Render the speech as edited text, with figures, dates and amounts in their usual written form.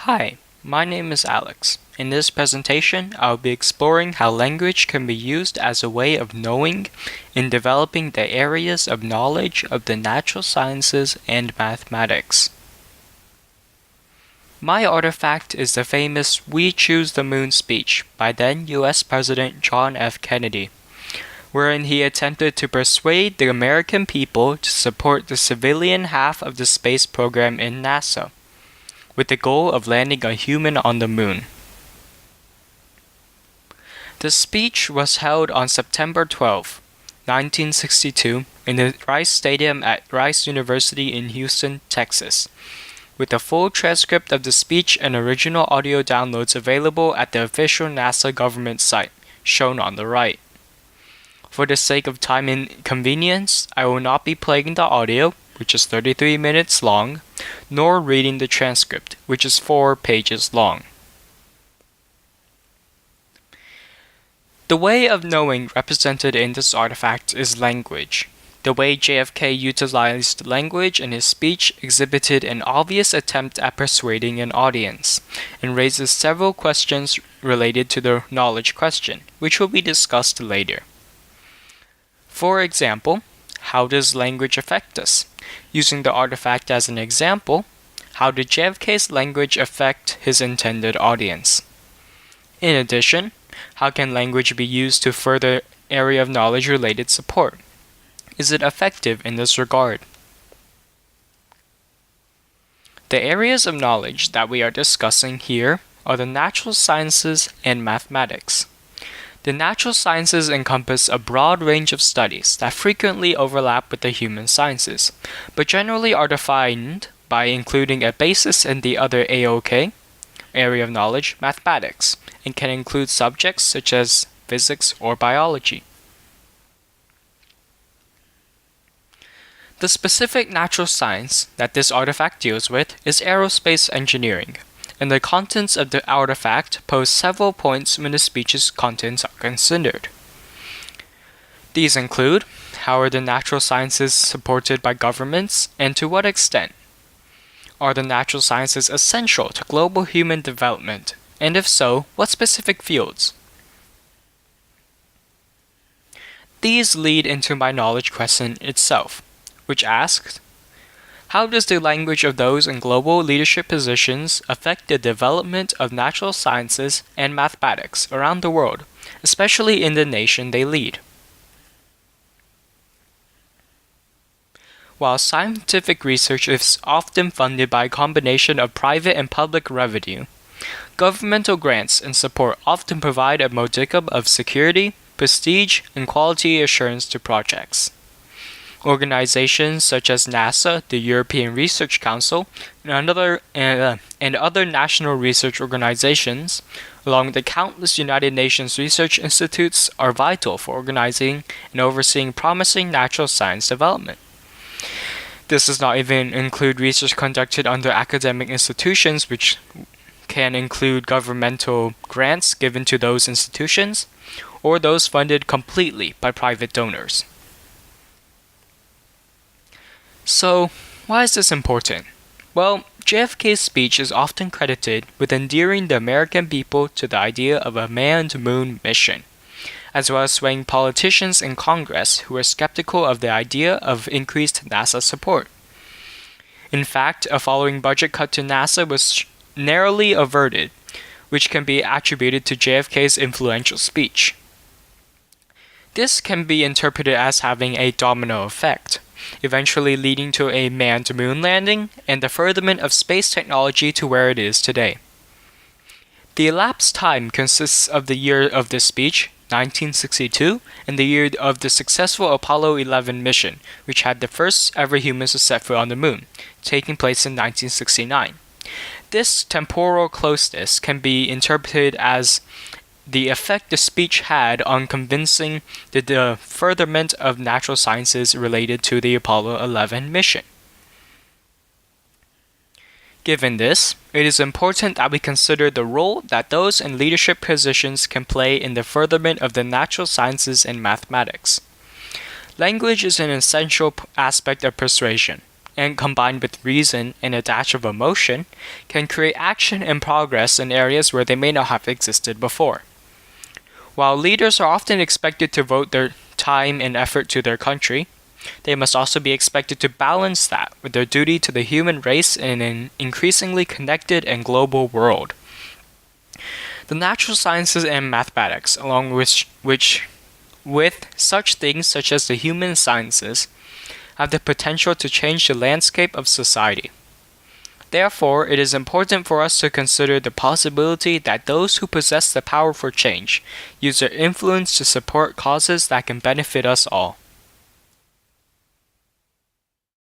Hi, my name is Alex. In this presentation, I'll be exploring how language can be used as a way of knowing in developing the areas of knowledge of the natural sciences and mathematics. My artifact is the famous "We Choose the Moon" speech by then U.S. President John F. Kennedy, wherein he attempted to persuade the American people to support the civilian half of the space program in NASA, with the goal of landing a human on the moon. The speech was held on September 12, 1962, in the Rice Stadium at Rice University in Houston, Texas, with a full transcript of the speech and original audio downloads available at the official NASA government site, shown on the right. For the sake of time and convenience, I will not be playing the audio, which is 33 minutes long, nor reading the transcript, which is 4 pages long. The way of knowing represented in this artifact is language. The way JFK utilized language in his speech exhibited an obvious attempt at persuading an audience, and raises several questions related to the knowledge question, which will be discussed later. For example, how does language affect us? Using the artifact as an example, how did JFK's language affect his intended audience? In addition, how can language be used to further area of knowledge related support? Is it effective in this regard? The areas of knowledge that we are discussing here are the natural sciences and mathematics. The natural sciences encompass a broad range of studies that frequently overlap with the human sciences, but generally are defined by including a basis in the other AOK, area of knowledge, mathematics, and can include subjects such as physics or biology. The specific natural science that this artifact deals with is aerospace engineering, and the contents of the artifact pose several points when the speech's contents are considered. These include, how are the natural sciences supported by governments, and to what extent? Are the natural sciences essential to global human development, and if so, what specific fields? These lead into my knowledge question itself, which asks, how does the language of those in global leadership positions affect the development of natural sciences and mathematics around the world, especially in the nation they lead? While scientific research is often funded by a combination of private and public revenue, governmental grants and support often provide a modicum of security, prestige, and quality assurance to projects. Organizations such as NASA, the European Research Council, and other national research organizations, along with the countless United Nations research institutes, are vital for organizing and overseeing promising natural science development. This does not even include research conducted under academic institutions, which can include governmental grants given to those institutions, or those funded completely by private donors. So, why is this important? Well, JFK's speech is often credited with endearing the American people to the idea of a manned moon mission, as well as swaying politicians in Congress who were skeptical of the idea of increased NASA support. In fact, a following budget cut to NASA was narrowly averted, which can be attributed to JFK's influential speech. This can be interpreted as having a domino effect, eventually leading to a manned moon landing and the furtherment of space technology to where it is today. The elapsed time consists of the year of this speech, 1962, and the year of the successful Apollo 11 mission, which had the first ever humans to set foot on the moon, taking place in 1969. This temporal closeness can be interpreted as the effect the speech had on convincing the furtherment of natural sciences related to the Apollo 11 mission. Given this, it is important that we consider the role that those in leadership positions can play in the furtherment of the natural sciences and mathematics. Language is an essential aspect of persuasion. and combined with reason and a dash of emotion, can create action and progress in areas where they may not have existed before. While leaders are often expected to devote their time and effort to their country, they must also be expected to balance that with their duty to the human race in an increasingly connected and global world. The natural sciences and mathematics, along with such things such as the human sciences, have the potential to change the landscape of society. Therefore, it is important for us to consider the possibility that those who possess the power for change use their influence to support causes that can benefit us all.